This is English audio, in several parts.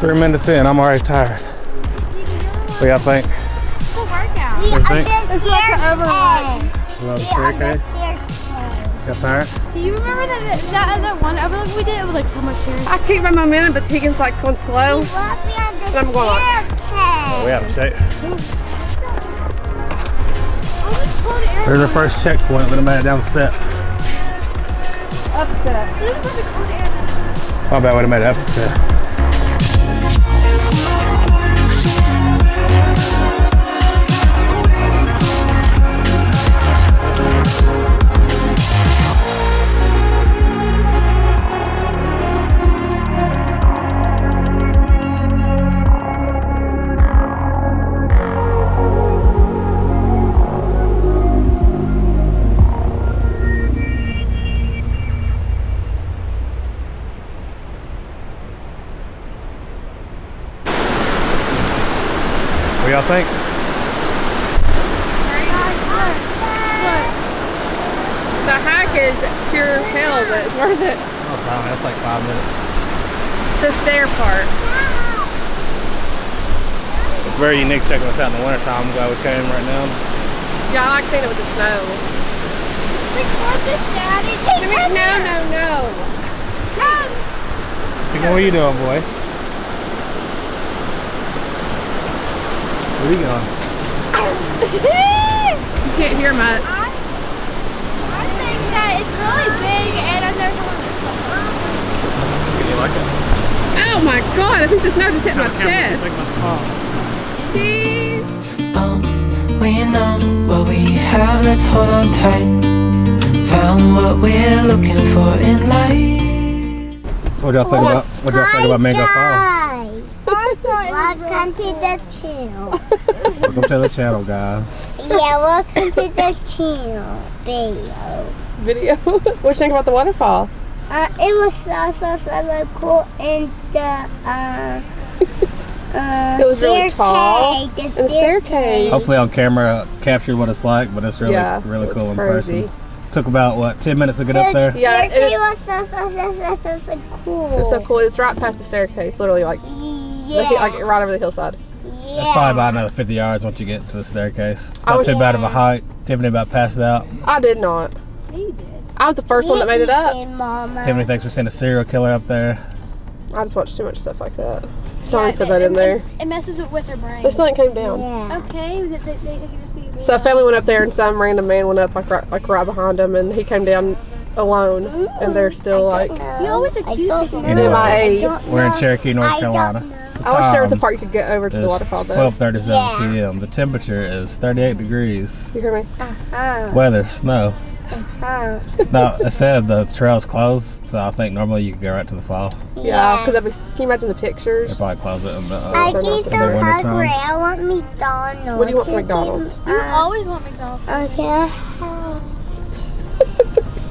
3 minutes in, I'm already tired. What y'all think? It's a workout. What do you think? It's like an overlook. You love the Cherokee? Got tired? Do you remember that other one overlook we did? It was like so much serious. I keep my momentum, but Tegan's like going slow. And I'm going like, Oh, we out of shape. There's our first checkpoint. Let them made it down the steps. up the steps. My bad, would have made it up the steps. What y'all think? The hike is pure hell, but it's worth it. Oh, it's not, that's like 5 minutes. The stair part. It's very unique checking this out in the wintertime. I'm glad we came right now. Yeah, I like seeing it with the snow. Record this, Daddy. No. What are you doing, boy? Where are you going? You can't hear much. I think that it's really big and I've never done it. Do you like it? Oh my god, a piece of snow just hit my chest. Jeez. We know what we have, let's hold on tight. Found what we're looking for in life. So what y'all think about Mingo Falls? Welcome to the channel. Welcome to the channel, guys. Yeah, welcome to the channel video. What you think about the waterfall? It was so cool, and the It was really tall. staircase, And the staircase. Hopefully on camera captured what it's like, but it's really really cool in crazy. person. Took about what, 10 minutes to get up there? Yeah, Staircase was so cool. It was so cool. It's right past the staircase, literally like right over the hillside. It's probably about another 50 yards once you get to the staircase. It's not too bad of a height. Tiffany about passed out. I did not. You did. I was the first one that made it up. Mama. Tiffany thinks we're seeing a serial killer up there. I just watched too much stuff like that. Don't even put that in there. It messes with her brain. This thing came down. Yeah. Okay, they could just be. So a family went up there and some random man went up like right behind them and he came down alone and they're still like You always accuse people. MIA. We're in Cherokee, North Carolina. I wish there was a part you could get over to the waterfall though. 12:37 p.m. The temperature is 38 degrees. You hear me? Weather, snow. No, it said the trail's closed, so I think normally you could go right to the fall. Yeah, because can you imagine the They pictures? probably close it in the, I get so in the winter hungry. time. I want McDonald's. What do you want from McDonald's? You always want McDonald's. Okay.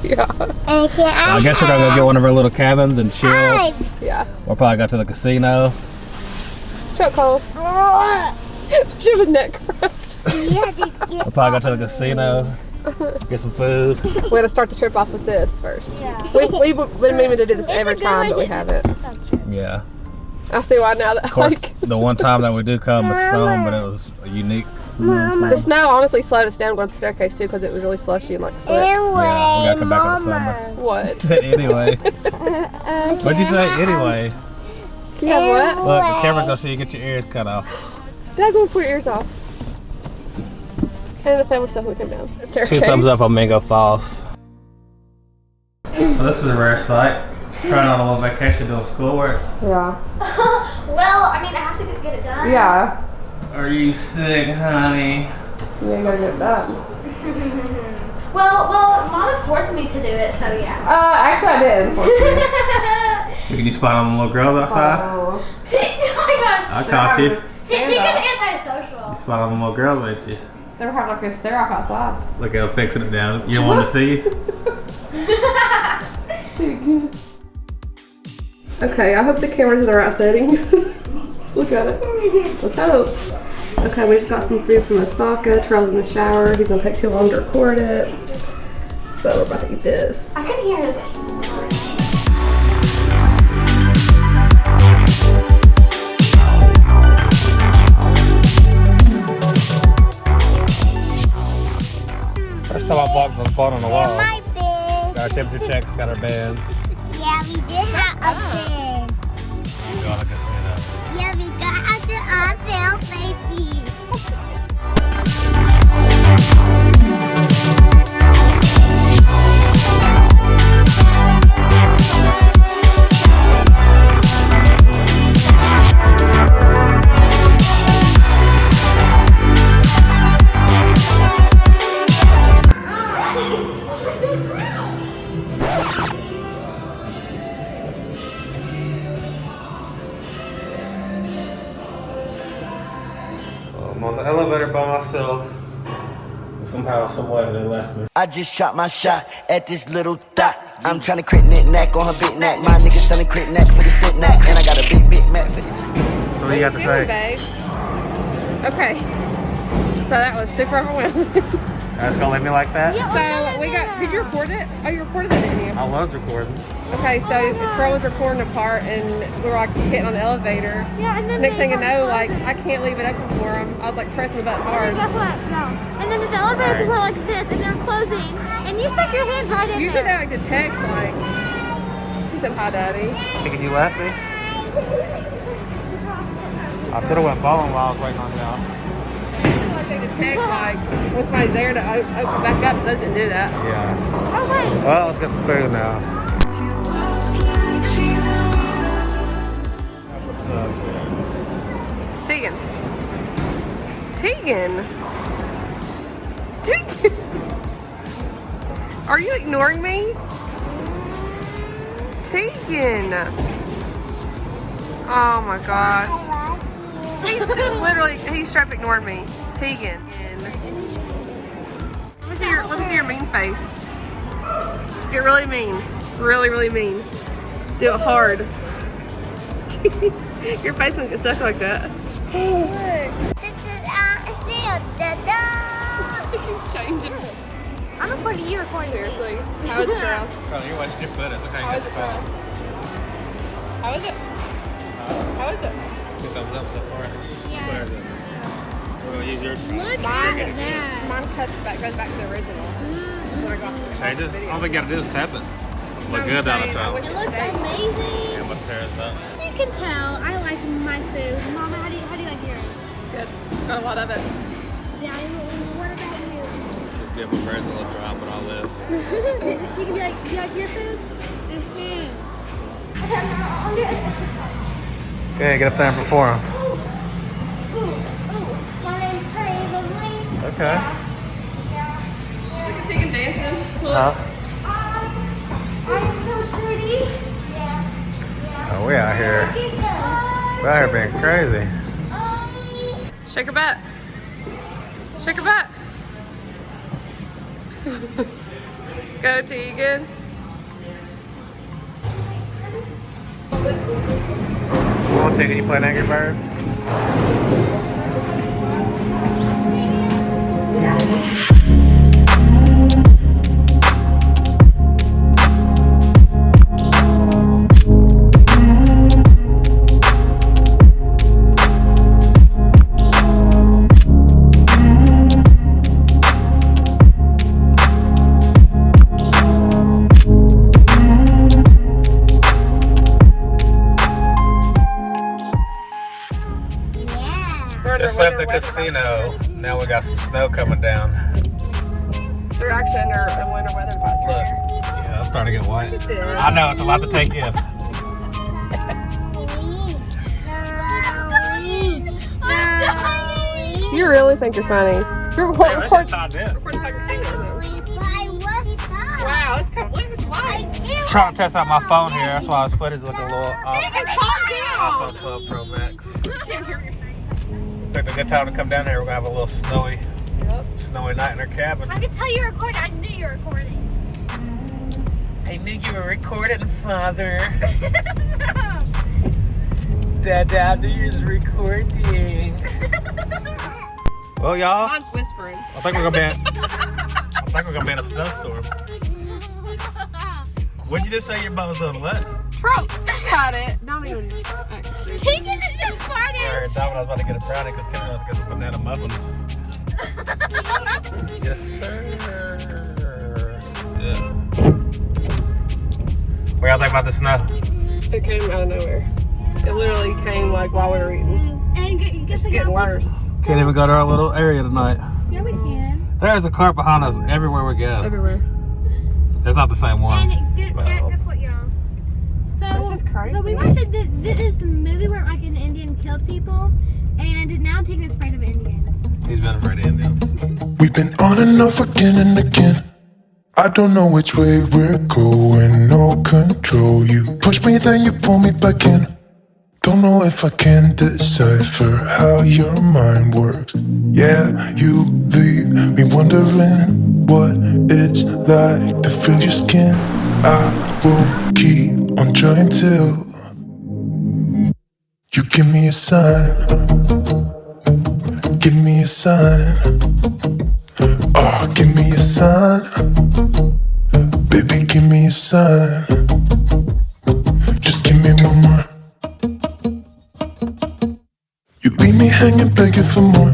Yeah. And can I guess we're gonna go get one of our little cabins and chill. Yeah. We'll probably go to the casino. Chuck Cole. She was neck cracked. We'll probably go to the casino, get some food. We had to start the trip off with this first. Yeah. We've been meaning to do this every time, but we haven't. Yeah. I see why now that Of course, the one time that we do come, it's snowing, but it was a unique. the snow honestly slowed us down going up the staircase too because it was really slushy and like slick. Yeah, we gotta come back in the summer. What? Anyway. What'd you say? Anyway. Can you have what? Look, the camera's gonna see you get your ears cut off. Dad's gonna pull your ears off. And the family stuff will come down. The 2 thumbs up on Mingo Falls. So this is a rare sight. Trying on a little vacation doing schoolwork. Yeah. Well, I mean, I have to get it done. Yeah. Are you sick, honey? You ain't gonna get it done. Well, Mama's forcing me to do it, so yeah. Actually I did. Unfortunately. So can you spot on the little girls outside? Oh. Oh my god. I caught you. Tika's antisocial. You spot on the little girls, ain't you? They were having like a stare off outside. Look at her fixing it down. You don't want to see you? Okay, I hope the camera's in the right setting. Look at it. Let's hope. Okay, we just got some food from Osaka. Terrell's in the shower. He's gonna take too long to record it. But we're about to eat this. I can hear this. falling on the wall. My bed. Got our temperature checks, got our bands. Yeah, we did have a bed. Let's go on the casino. Yeah, we got out the on sale, baby. I'm on the elevator by myself. Somehow, somewhere they left me. I just shot my shot at this little dot. I'm tryna crit knack on her big neck. My niggas selling crit neck for the stick neck. And I got a big Mac for this. So what you got to say? Babe? Okay. So that was super overwhelming. That's gonna leave me like that? So we got, did you record it? Oh, you recorded that, didn't you? I was recording. Okay, so the trail was recording a part and we were like getting on the elevator. Yeah, and then Next they thing you got know, like I can't leave it open for them. I was like pressing the button And hard. then guess what? No. And then the elevators were like this, and they're closing, and you stuck your hands right in Usually they there. like to text like, he said hi daddy. Chicken, you left me? I could have went bowling while I was waiting on y'all. Usually like they detect like when somebody's there to open back up, those didn't do that. Yeah. Oh wait. Well, let's get some food now. What's up? Tegan. Tegan. Tegan. Are you ignoring me? Tegan. Oh my gosh. He's literally, he's straight up ignoring me. Tegan. Let me see your mean face. Get really mean. Really, really mean. Do it hard. Your face won't get stuck like that. You're changing. I'm recording you recording. Seriously. How was the trail? Oh, you're watching your foot. It's okay. How was the trail? How was it? How was it? 2 thumbs up so far. Yeah. Where is it? We're gonna use your Look Mine, at that. mine goes back to the original. When I got the changes. video. All we gotta do is tap it. Look I'm good down the saying, I trail. wish It it looks stayed. amazing. Yeah, what tears up? As you can tell, I liked my food. Mama, how do you like yours? Good. Got a lot of it. Daddy, what about you? Just give my birds a little drop, but I'll live. Do you like your food? Okay, get up there and perform. My name's Crazy. Okay. Look at Tegan dancing. Huh? I'm so pretty. Oh, we out here. We're out here being crazy. Shake her butt. Shake her butt. Go, Tegan. Come on, Tegan, you playing Angry Birds? Just left the casino. Now we got some snow coming down. They're actually under a winter weather advisory Look. here. Yeah, it's starting to get white. Look at this. I know, it's a lot to take in. You really think you're funny? You're Hey, that's just not it. Wow, it's coming. Look, it's white. Trying to test out my phone here. That's why his foot is looking a little off. Calm down. iPhone 12 Pro Max. I can't hear you. Picked a good time to come down here. We're gonna have a little snowy night in our cabin. I could tell you were recording. I knew you were recording. I knew you were recording, Father. Dad, I knew you was recording. Well, y'all, Mine's whispering. I think we're gonna be in a snowstorm. What'd you just say your butt was doing what? Cut it. Don't even. Tegan is just I farted. heard Domino's was about to get a brownie because Timmy wants to get some banana muffins. Yes, sir. Yeah. What y'all think about the snow? It came out of nowhere. It literally came like while we were eating. And It's getting worse. Can't even go to our little area tonight. Yeah, we can. There's a cart behind us everywhere we go. Everywhere. There's not the same one. And guess what, y'all? So, This is crazy. So we watched this movie where like an Indian killed people, and now Tegan is afraid of Indians. He's been afraid of Indians. We've been on and off again and again. I don't know which way we're going, no control. You push me, then you pull me back in. Don't know if I can decipher how your mind works. Yeah, you leave me wondering what it's like to feel your skin. I will keep on trying till you give me a sign. Give me a sign. Oh, give me a sign. Baby, give me a sign. Just give me one more. You leave me hanging, begging for more.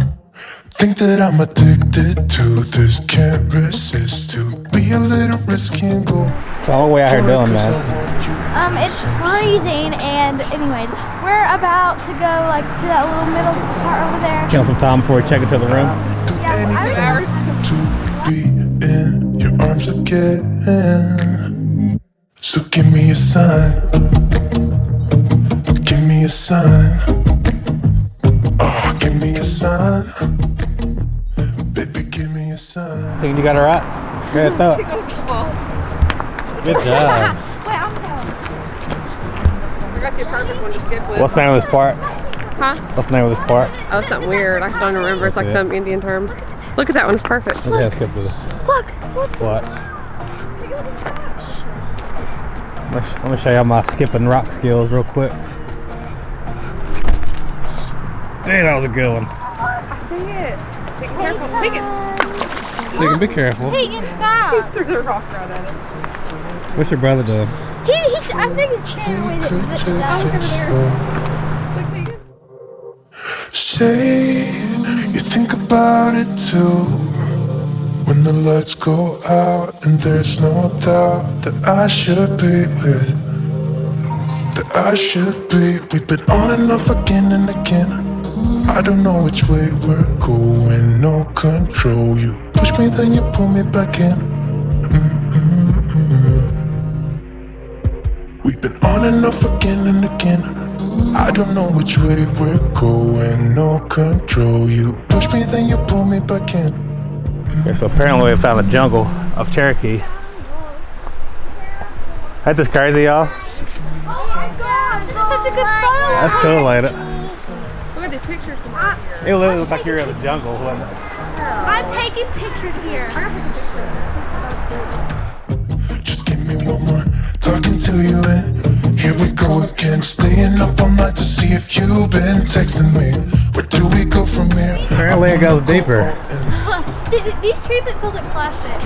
Think that I'm addicted to this. Can't resist to be a little risky and go. It's all the way out here doing, man. It's freezing, and anyways, we're about to go like to that little middle part over there. Kill some time before we check into the room. Yeah, To be in your arms again. So give me a sign. Give me a sign. Oh, give me a sign. Baby, give me a sign. Think you got it right? Good thought. Good job. Wait, I'm going. I got you a perfect one to skip with. What's the name of this park? Huh? What's the name of this park? Oh, something weird. I don't remember. It's like That's it. some Indian term. Look at that one. It's perfect. Okay, let's skip to this. Look. Watch. Let me show y'all my skipping rock skills real quick. Dang, that was a good one. I see it. Take it careful. Take it. So you can be careful. Tegan, stop. Threw the rock right at it. What's your brother doing? I think he's standing with it. Look, Tegan. Say you think about it too. When the lights go out and there's no doubt that I should be with. That I should be. We've been on and off again and again. I don't know which way we're going, no control. You push me, then you pull me back in. We've been on and off again and again. I don't know which way we're going, no control. You push me, then you pull me back in. Okay, so apparently we found the jungle of Cherokee. Ain't this crazy, y'all? Oh my God, this is such a good photo. That's cool, ain't it? Look at the pictures in here. It literally looked like you were in the jungle, wasn't it? I'm taking pictures here. Just give me one more, talking to you and here we go again. Staying up all night to see if you've been texting me. Where do we go from here? Apparently it goes deeper. These trees it feels like plastic.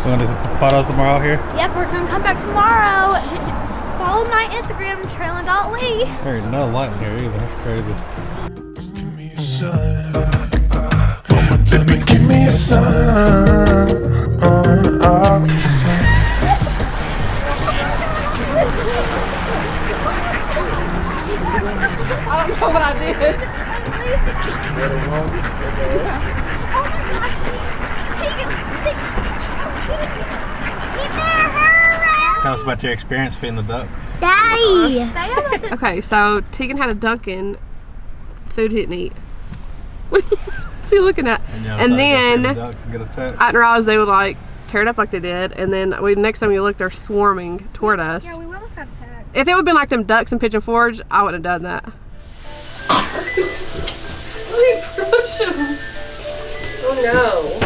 You want to do some photos tomorrow here? Yep, we're gonna come back tomorrow. Follow my Instagram, trailin.lee. There ain't no light in here either. That's crazy. Just give me a sign. Baby, give me a sign. I don't know what I did. Tell us about your experience feeding the ducks. Daddy. Okay, so Tegan had a Dunkin' food he didn't eat. What are you looking at? And then the ducks and get attacked. I didn't realize they would like tear it up like they did. And then next time you look, they're swarming toward us. Yeah, we almost got attacked. If it would have been like them ducks in Pigeon Forge, I wouldn't have done that. Let me brush him. Oh no.